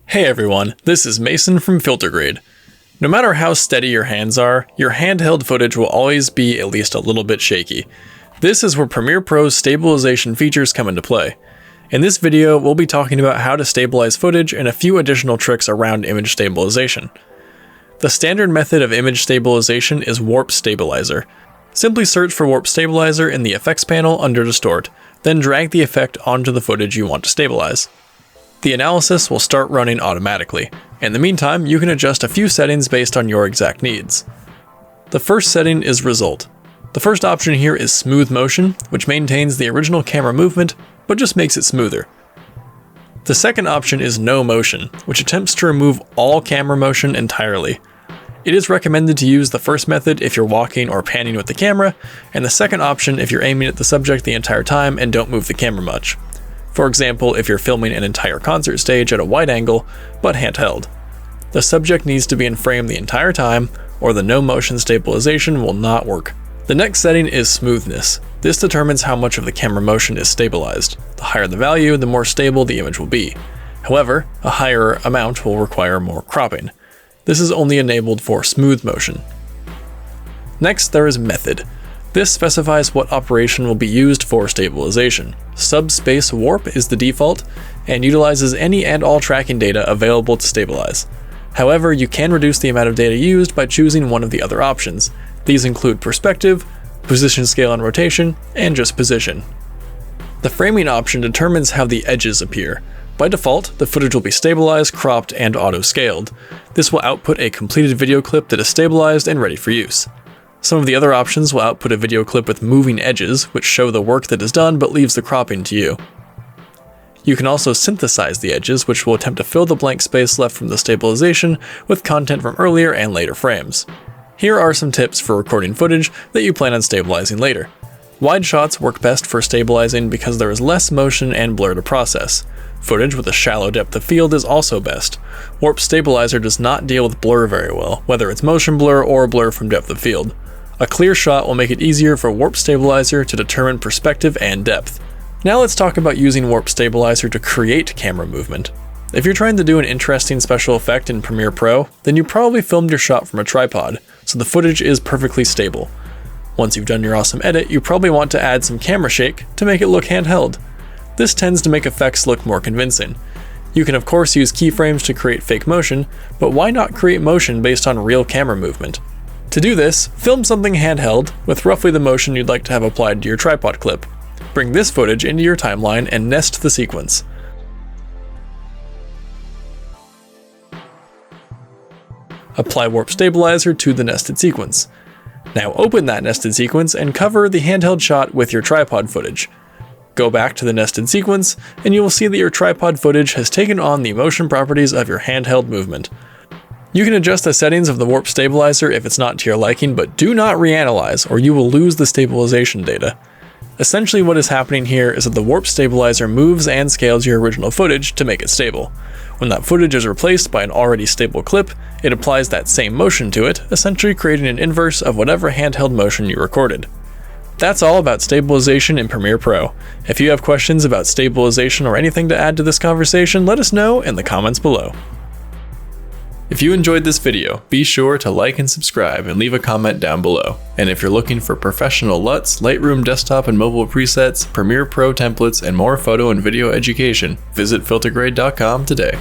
Hey everyone, this is Mason from FilterGrade. No matter how steady your hands are, your handheld footage will always be at least a little bit shaky. This is where Premiere Pro's stabilization features come into play. In this video, we'll be talking about how to stabilize footage and a few additional tricks around image stabilization. The standard method of image stabilization is Warp Stabilizer. Simply search for Warp Stabilizer in the effects panel under Distort, then drag the effect onto the footage you want to stabilize. The analysis will start running automatically. In the meantime, you can adjust a few settings based on your exact needs. The first setting is Result. The first option here is Smooth Motion, which maintains the original camera movement, but just makes it smoother. The second option is No Motion, which attempts to remove all camera motion entirely. It is recommended to use the first method if you're walking or panning with the camera, and the second option if you're aiming at the subject the entire time and don't move the camera much. For example, if you're filming an entire concert stage at a wide angle, but handheld. The subject needs to be in frame the entire time, or the no motion stabilization will not work. The next setting is Smoothness. This determines how much of the camera motion is stabilized. The higher the value, the more stable the image will be. However, a higher amount will require more cropping. This is only enabled for smooth motion. Next, there is Method. This specifies what operation will be used for stabilization. Subspace Warp is the default, and utilizes any and all tracking data available to stabilize. However, you can reduce the amount of data used by choosing one of the other options. These include Perspective, Position Scale and Rotation, and just Position. The Framing option determines how the edges appear. By default, the footage will be stabilized, cropped, and auto-scaled. This will output a completed video clip that is stabilized and ready for use. Some of the other options will output a video clip with moving edges, which show the work that is done but leaves the cropping to you. You can also synthesize the edges, which will attempt to fill the blank space left from the stabilization with content from earlier and later frames. Here are some tips for recording footage that you plan on stabilizing later. Wide shots work best for stabilizing because there is less motion and blur to process. Footage with a shallow depth of field is also best. Warp Stabilizer does not deal with blur very well, whether it's motion blur or blur from depth of field. A clear shot will make it easier for Warp Stabilizer to determine perspective and depth. Now let's talk about using Warp Stabilizer to create camera movement. If you're trying to do an interesting special effect in Premiere Pro, then you probably filmed your shot from a tripod, so the footage is perfectly stable. Once you've done your awesome edit, you probably want to add some camera shake to make it look handheld. This tends to make effects look more convincing. You can of course use keyframes to create fake motion, but why not create motion based on real camera movement? To do this, film something handheld with roughly the motion you'd like to have applied to your tripod clip. Bring this footage into your timeline and nest the sequence. Apply Warp Stabilizer to the nested sequence. Now open that nested sequence and cover the handheld shot with your tripod footage. Go back to the nested sequence, and you will see that your tripod footage has taken on the motion properties of your handheld movement. You can adjust the settings of the Warp Stabilizer if it's not to your liking, but do not reanalyze or you will lose the stabilization data. Essentially what is happening here is that the Warp Stabilizer moves and scales your original footage to make it stable. When that footage is replaced by an already stable clip, it applies that same motion to it, essentially creating an inverse of whatever handheld motion you recorded. That's all about stabilization in Premiere Pro. If you have questions about stabilization or anything to add to this conversation, let us know in the comments below. If you enjoyed this video, be sure to like and subscribe and leave a comment down below. And if you're looking for professional LUTs, Lightroom desktop and mobile presets, Premiere Pro templates, and more photo and video education, visit FilterGrade.com today.